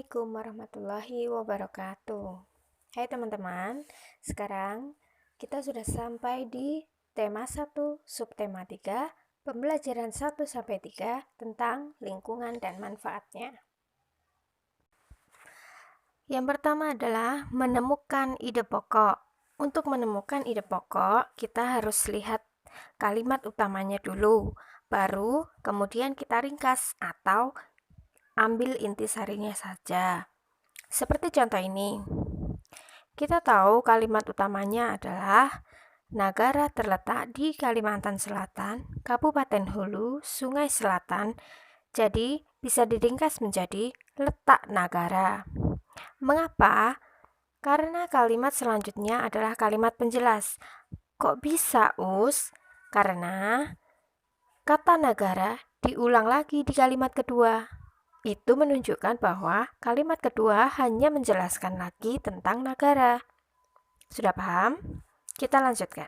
Assalamualaikum warahmatullahi wabarakatuh. Hai teman-teman, sekarang kita sudah sampai di tema 1, subtema 3, pembelajaran 1-3 tentang lingkungan dan manfaatnya. Yang pertama adalah menemukan ide pokok. Untuk menemukan ide pokok, kita harus lihat kalimat utamanya dulu, baru kemudian kita ringkas atau ambil intisarinya saja. Seperti contoh ini. Kita tahu kalimat utamanya adalah Nagara terletak di Kalimantan Selatan, Kabupaten Hulu, Sungai Selatan. Jadi, bisa diringkas menjadi letak Nagara. Mengapa? Karena kalimat selanjutnya adalah kalimat penjelas. Kok bisa, Us? Karena kata Nagara diulang lagi di kalimat kedua. Itu menunjukkan bahwa kalimat kedua hanya menjelaskan lagi tentang negara. Sudah paham? Kita lanjutkan.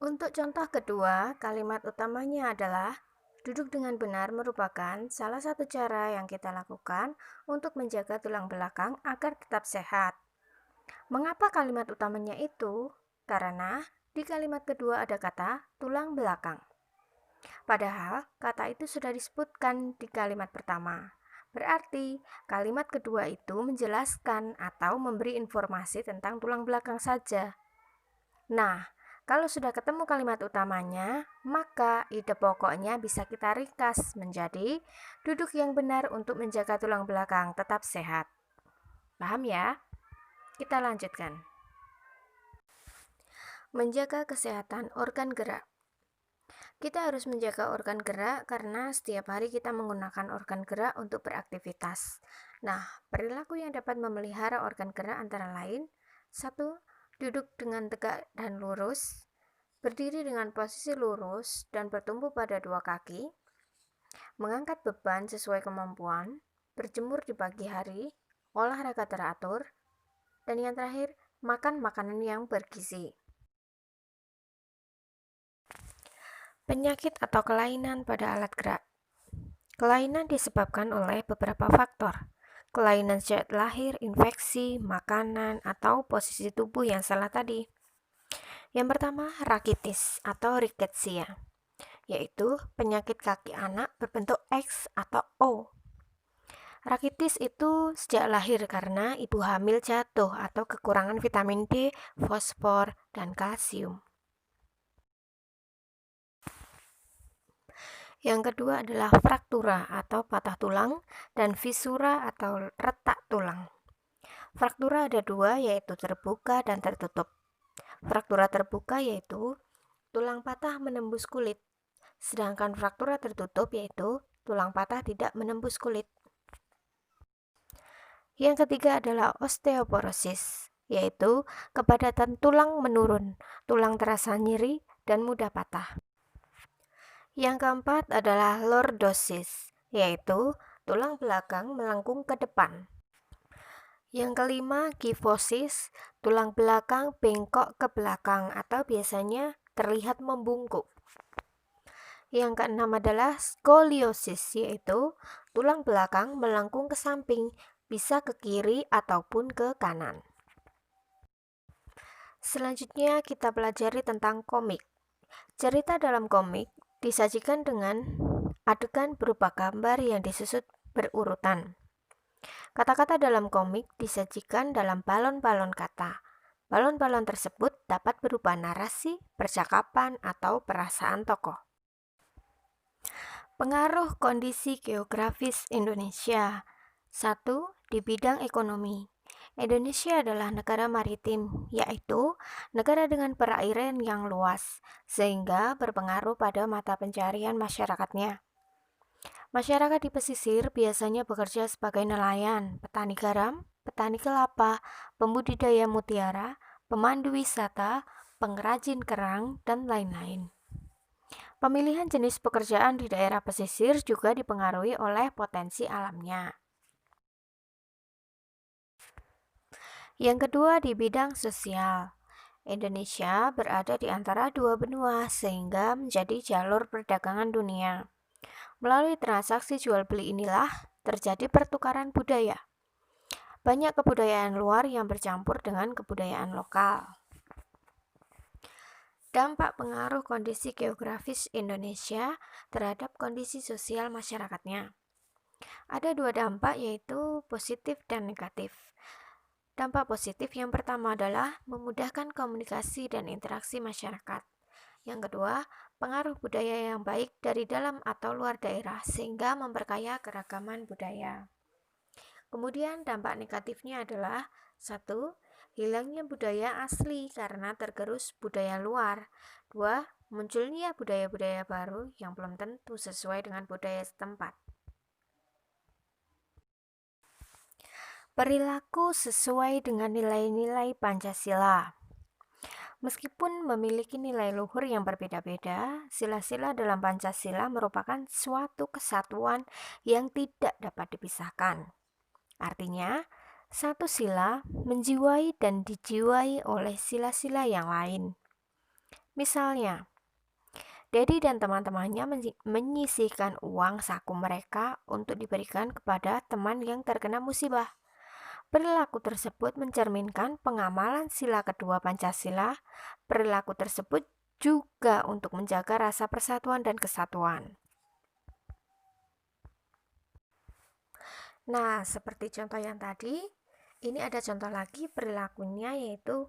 Untuk contoh kedua, kalimat utamanya adalah duduk dengan benar merupakan salah satu cara yang kita lakukan untuk menjaga tulang belakang agar tetap sehat. Mengapa kalimat utamanya itu? Karena di kalimat kedua ada kata tulang belakang. Padahal kata itu sudah disebutkan di kalimat pertama. Berarti kalimat kedua itu menjelaskan atau memberi informasi tentang tulang belakang saja. Nah, kalau sudah ketemu kalimat utamanya, maka ide pokoknya bisa kita ringkas menjadi duduk yang benar untuk menjaga tulang belakang tetap sehat. Paham ya? Kita lanjutkan. Menjaga kesehatan organ gerak. Kita harus menjaga organ gerak karena setiap hari kita menggunakan organ gerak untuk beraktivitas. Nah, perilaku yang dapat memelihara organ gerak antara lain 1. Duduk dengan tegak dan lurus, berdiri dengan posisi lurus dan bertumpu pada dua kaki, mengangkat beban sesuai kemampuan, berjemur di pagi hari, olahraga teratur, dan yang terakhir, makan makanan yang bergizi. Penyakit atau kelainan pada alat gerak. Kelainan disebabkan oleh beberapa faktor. Kelainan sejak lahir, infeksi, makanan, atau posisi tubuh yang salah tadi. Yang pertama, rakitis atau rickettsia, yaitu penyakit kaki anak berbentuk X atau O. Rakitis itu sejak lahir karena ibu hamil jatuh atau kekurangan vitamin D, fosfor, dan kalsium. Yang kedua adalah fraktura atau patah tulang dan fisura atau retak tulang. Fraktura ada dua, yaitu terbuka dan tertutup. Fraktura terbuka yaitu tulang patah menembus kulit, sedangkan fraktura tertutup yaitu tulang patah tidak menembus kulit. Yang ketiga adalah osteoporosis, yaitu kepadatan tulang menurun, tulang terasa nyeri dan mudah patah. Yang keempat adalah lordosis, yaitu tulang belakang melengkung ke depan. Yang kelima, kifosis, tulang belakang bengkok ke belakang atau biasanya terlihat membungkuk. Yang keenam adalah skoliosis, yaitu tulang belakang melengkung ke samping, bisa ke kiri ataupun ke kanan. Selanjutnya kita pelajari tentang komik. Cerita dalam komik disajikan dengan adegan berupa gambar yang disusun berurutan. Kata-kata dalam komik disajikan dalam balon-balon kata. Balon-balon tersebut dapat berupa narasi, percakapan, atau perasaan tokoh. Pengaruh kondisi geografis Indonesia. 1. Di bidang ekonomi. Indonesia adalah negara maritim, yaitu negara dengan perairan yang luas, sehingga berpengaruh pada mata pencarian masyarakatnya. Masyarakat di pesisir biasanya bekerja sebagai nelayan, petani garam, petani kelapa, pembudidaya mutiara, pemandu wisata, pengrajin kerang, dan lain-lain. Pemilihan jenis pekerjaan di daerah pesisir juga dipengaruhi oleh potensi alamnya. Yang kedua, di bidang sosial. Indonesia berada di antara dua benua sehingga menjadi jalur perdagangan dunia. Melalui transaksi jual beli inilah terjadi pertukaran budaya. Banyak kebudayaan luar yang bercampur dengan kebudayaan lokal. Dampak pengaruh kondisi geografis Indonesia terhadap kondisi sosial masyarakatnya. Ada dua dampak, yaitu positif dan negatif. Dampak positif yang pertama adalah memudahkan komunikasi dan interaksi masyarakat. Yang kedua, pengaruh budaya yang baik dari dalam atau luar daerah sehingga memperkaya keragaman budaya. Kemudian dampak negatifnya adalah 1. Hilangnya budaya asli karena tergerus budaya luar. 2. Munculnya budaya-budaya baru yang belum tentu sesuai dengan budaya setempat. Perilaku sesuai dengan nilai-nilai Pancasila. Meskipun memiliki nilai luhur yang berbeda-beda, sila-sila dalam Pancasila merupakan suatu kesatuan yang tidak dapat dipisahkan. Artinya, satu sila menjiwai dan dijiwai oleh sila-sila yang lain. Misalnya, Dedi dan teman-temannya menyisihkan uang saku mereka untuk diberikan kepada teman yang terkena musibah. Perilaku tersebut mencerminkan pengamalan sila kedua Pancasila. Perilaku tersebut juga untuk menjaga rasa persatuan dan kesatuan. Nah, seperti contoh yang tadi, ini ada contoh lagi perilakunya, yaitu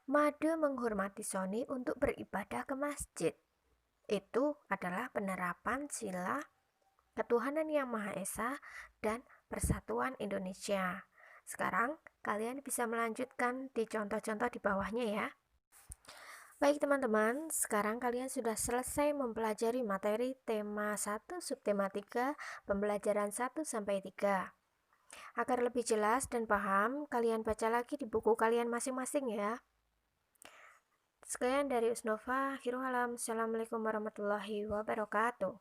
Made menghormati Sony untuk beribadah ke masjid. Itu adalah penerapan sila ketuhanan yang Maha Esa dan persatuan Indonesia. Sekarang kalian bisa melanjutkan di contoh-contoh di bawahnya ya. Baik teman-teman, sekarang kalian sudah selesai mempelajari materi tema 1 subtema 3 pembelajaran 1 sampai 3. Agar lebih jelas dan paham, kalian baca lagi di buku kalian masing-masing ya. Sekian dari Usnova, Assalamualaikum warahmatullahi wabarakatuh.